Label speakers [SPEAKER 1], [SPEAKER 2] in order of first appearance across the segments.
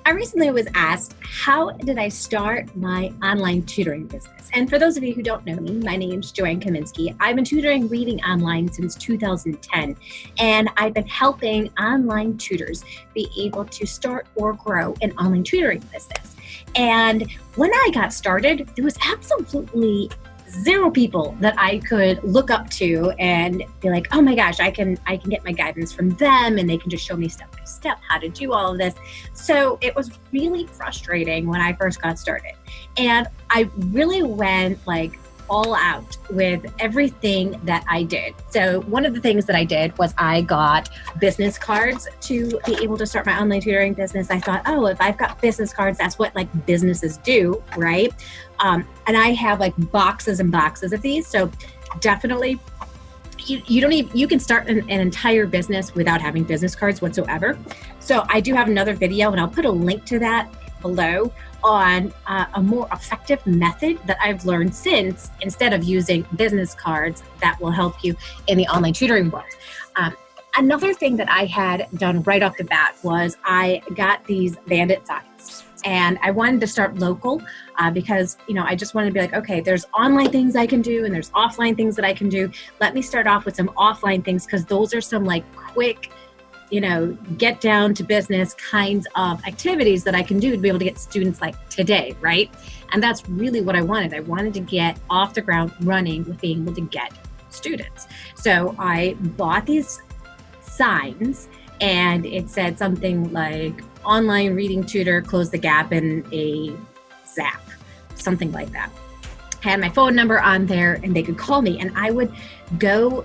[SPEAKER 1] I recently was asked, how did I start my online tutoring business? And for those of you who don't know me, my name's Joanne Kaminski. I've been tutoring reading online since 2010, and I've been helping online tutors be able to start or grow an online tutoring business. And when I got started, there was absolutely zero people that I could look up to and be like, oh my gosh, I can get my guidance from them, and they can just show me step by step how to do all of this. So it was really frustrating when I first got started. And I really went all out with everything that I did. So one of the things that I did was I got business cards to be able to start my online tutoring business. I thought, oh, if I've got business cards, that's what businesses do, right? And I have boxes and boxes of these. So definitely you can start an entire business without having business cards whatsoever. So I do have another video, and I'll put a link to that below on a more effective method that I've learned since, instead of using business cards, that will help you in the online tutoring world. Another thing that I had done right off the bat was I got these Bandit Signs. And I wanted to start local because, I just wanted to be like, okay, there's online things I can do and there's offline things that I can do. Let me start off with some offline things, because those are some quick, get down to business kinds of activities that I can do to be able to get students today, right? And that's really what I wanted. I wanted to get off the ground running with being able to get students. So I bought these signs, and it said something like online reading tutor, close the gap in a zap, something like that. I had my phone number on there, and they could call me, and I would go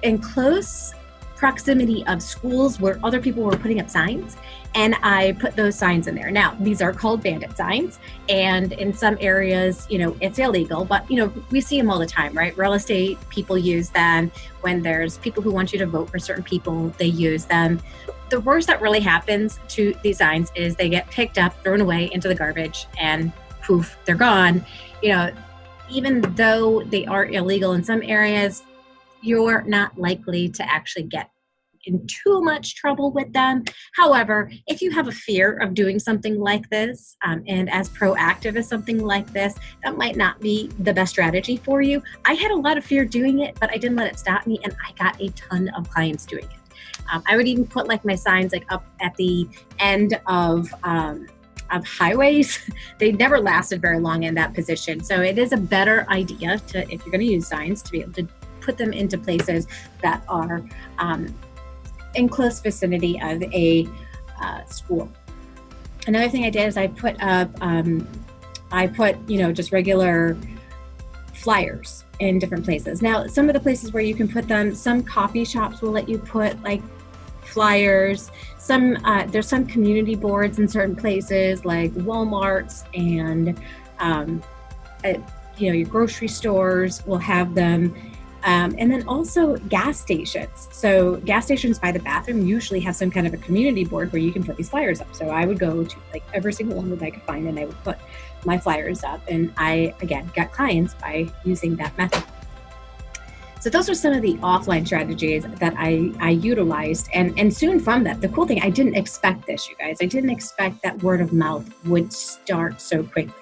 [SPEAKER 1] in close proximity of schools where other people were putting up signs, and I put those signs in there. Now, these are called Bandit Signs, and in some areas, it's illegal, but we see them all the time, right? Real estate people use them. When there's people who want you to vote for certain people, they use them. The worst that really happens to these signs is they get picked up, thrown away into the garbage, and poof, they're gone. Even though they are illegal in some areas, you're not likely to actually get in too much trouble with them. However, if you have a fear of doing something like this, and as proactive as something like this, that might not be the best strategy for you. I had a lot of fear doing it, but I didn't let it stop me, and I got a ton of clients doing it. I would even put my signs up at the end of highways. They never lasted very long in that position. So it is a better idea to, if you're going to use signs, to be able to put them into places that are in close vicinity of a school. Another thing I did is I put up, just regular flyers in different places. Now, some of the places where you can put them, some coffee shops will let you put flyers. There's some community boards in certain places like Walmart's, and your grocery stores will have them. And then also gas stations. So gas stations by the bathroom usually have some kind of a community board where you can put these flyers up. So I would go to every single one that I could find, and I would put my flyers up. And I, again, got clients by using that method. So those are some of the offline strategies that I utilized. And soon from that, the cool thing, I didn't expect this, you guys. I didn't expect that word of mouth would start so quickly.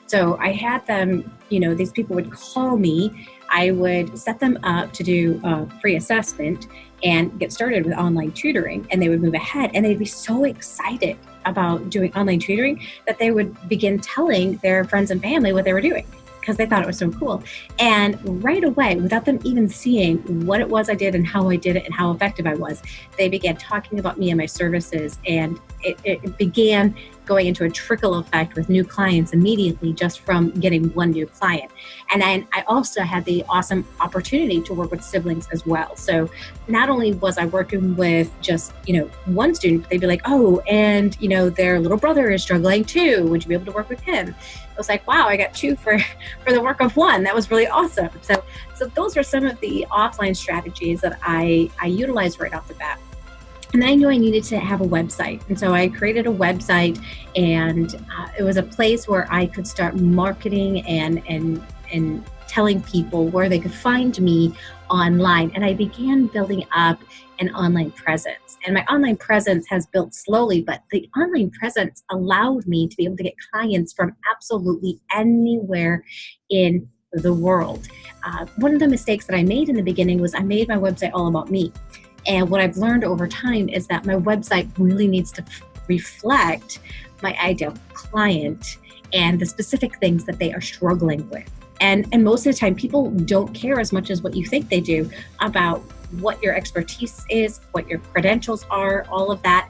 [SPEAKER 1] So I had them, these people would call me. I would set them up to do a free assessment and get started with online tutoring, and they would move ahead, and they'd be so excited about doing online tutoring that they would begin telling their friends and family what they were doing, because they thought it was so cool. And right away, without them even seeing what it was I did and how I did it and how effective I was, they began talking about me and my services, and it began going into a trickle effect with new clients immediately just from getting one new client. And then I also had the awesome opportunity to work with siblings as well. So not only was I working with just, one student, but they'd be like, oh, and, their little brother is struggling too. Would you be able to work with him? I was like, wow, I got two for the work of one. That was really awesome. So those are some of the offline strategies that I utilized right off the bat. And then I knew I needed to have a website. And so I created a website, and it was a place where I could start marketing and telling people where they could find me online. And I began building up an online presence. And my online presence has built slowly, but the online presence allowed me to be able to get clients from absolutely anywhere in the world. One of the mistakes that I made in the beginning was I made my website all about me. And what I've learned over time is that my website really needs to reflect my ideal client and the specific things that they are struggling with. And most of the time, people don't care as much as what you think they do about what your expertise is, what your credentials are, all of that.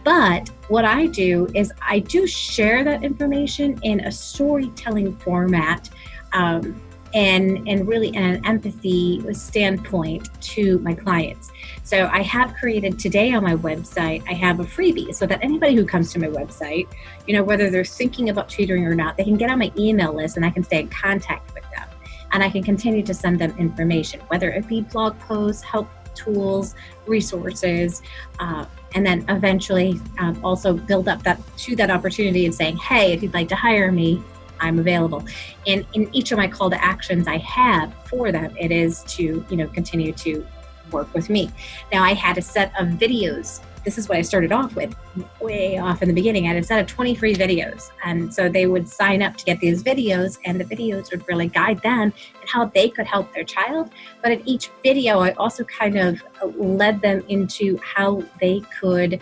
[SPEAKER 1] But what I do is I do share that information in a storytelling format, and really in an empathy standpoint to my clients. So I have created today on my website, I have a freebie so that anybody who comes to my website, whether they're thinking about tutoring or not, they can get on my email list and I can stay in contact with them. And I can continue to send them information, whether it be blog posts, help tools, resources, and then eventually also build up that opportunity of saying, hey, if you'd like to hire me, I'm available. And in each of my call to actions I have for them, it is to, continue to work with me. Now I had a set of videos. This is what I started off with way off in the beginning. I had a set of 20 free videos. And so they would sign up to get these videos, and the videos would really guide them and how they could help their child. But in each video, I also kind of led them into how they could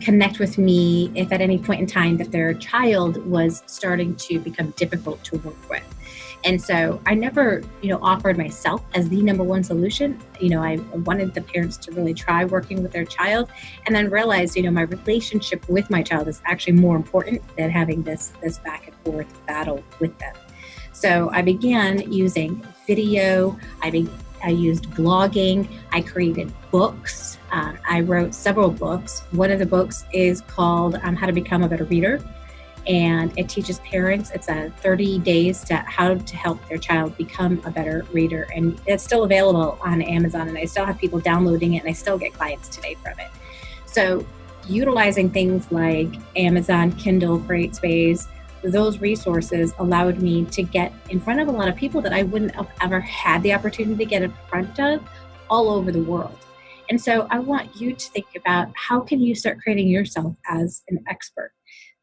[SPEAKER 1] connect with me if at any point in time that their child was starting to become difficult to work with. And so I never, offered myself as the number one solution. I wanted the parents to really try working with their child, and then realize, my relationship with my child is actually more important than having this back and forth battle with them. So I began using video. I used blogging. I created books. I wrote several books. One of the books is called How to Become a Better Reader. And it teaches parents, it's 30 days to how to help their child become a better reader. And it's still available on Amazon, and I still have people downloading it, and I still get clients today from it. So utilizing things like Amazon, Kindle, CreateSpace, those resources allowed me to get in front of a lot of people that I wouldn't have ever had the opportunity to get in front of all over the world. And so I want you to think about, how can you start creating yourself as an expert?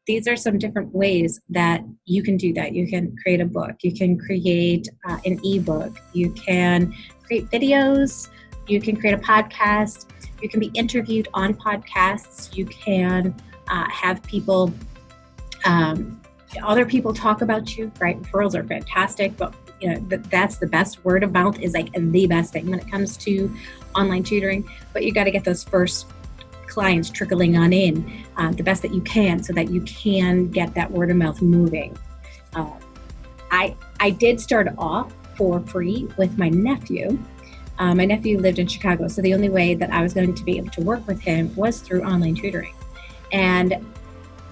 [SPEAKER 1] These are some different ways that you can do that. You can create a book. You can create an ebook. You can create videos. You can create a podcast. You can be interviewed on podcasts. You can have people, other people talk about you, right? Referrals are fantastic, but that's the best. Word of mouth is like the best thing when it comes to online tutoring, but you got to get those first clients trickling on in the best that you can, so that you can get that word of mouth moving. I did start off for free with my nephew. My nephew lived in Chicago, so the only way that I was going to be able to work with him was through online tutoring. And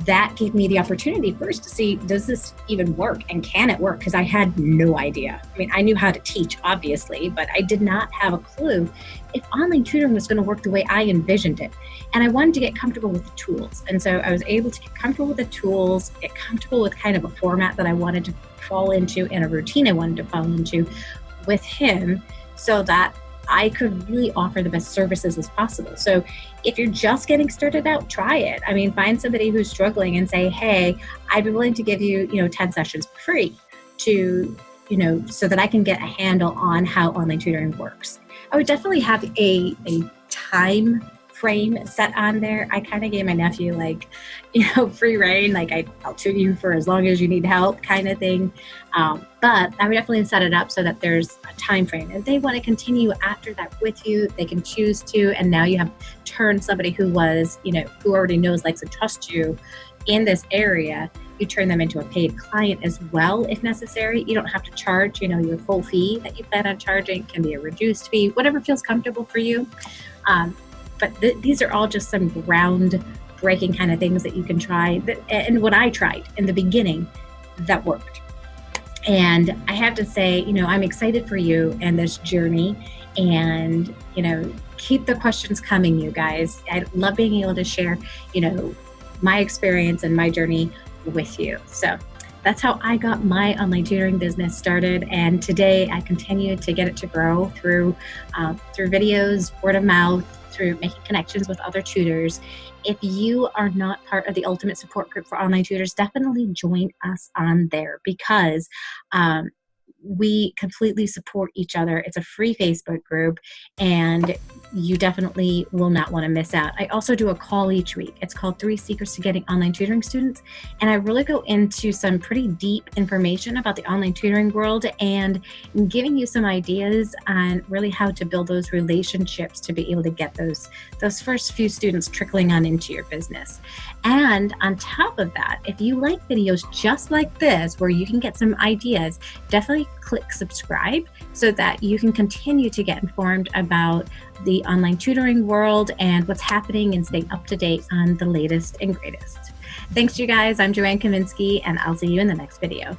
[SPEAKER 1] that gave me the opportunity first to see, does this even work, and can it work? Because I had no idea. I mean, I knew how to teach, obviously, but I did not have a clue if online tutoring was going to work the way I envisioned it. And I wanted to get comfortable with the tools. And so I was able to get comfortable with the tools, get comfortable with kind of a format that I wanted to fall into and a routine I wanted to fall into with him, so that I could really offer the best services as possible. So if you're just getting started out, try it. I mean, find somebody who's struggling and say, hey, I'd be willing to give you, 10 sessions for free to, so that I can get a handle on how online tutoring works. I would definitely have a time frame set on there. I kind of gave my nephew free reign, like I'll tutor you for as long as you need help kind of thing. But I would definitely set it up so that there's a time frame. If they want to continue after that with you, they can choose to. And now you have turned somebody who was, who already knows, likes, and trusts you in this area. You turn them into a paid client as well, if necessary. You don't have to charge, your full fee that you plan on charging. It can be a reduced fee, whatever feels comfortable for you. But these are all just some ground-breaking kind of things that you can try. And what I tried in the beginning, that worked. And I have to say, I'm excited for you and this journey. And, keep the questions coming, you guys. I love being able to share, my experience and my journey with you. So That's how I got my online tutoring business started, and today I continue to get it to grow through videos, word of mouth, through making connections with other tutors. If you are not part of the Ultimate Support Group for Online Tutors, definitely join us on there because we completely support each other. It's a free Facebook group, and you definitely will not want to miss out. I also do a call each week. It's called 3 Secrets to Getting Online Tutoring Students, and I really go into some pretty deep information about the online tutoring world and giving you some ideas on really how to build those relationships to be able to get those first few students trickling on into your business. And on top of that, if you like videos just like this, where you can get some ideas, definitely click subscribe so that you can continue to get informed about the online tutoring world and what's happening and stay up to date on the latest and greatest. Thanks, you guys. I'm Joanne Kaminski, and I'll see you in the next video.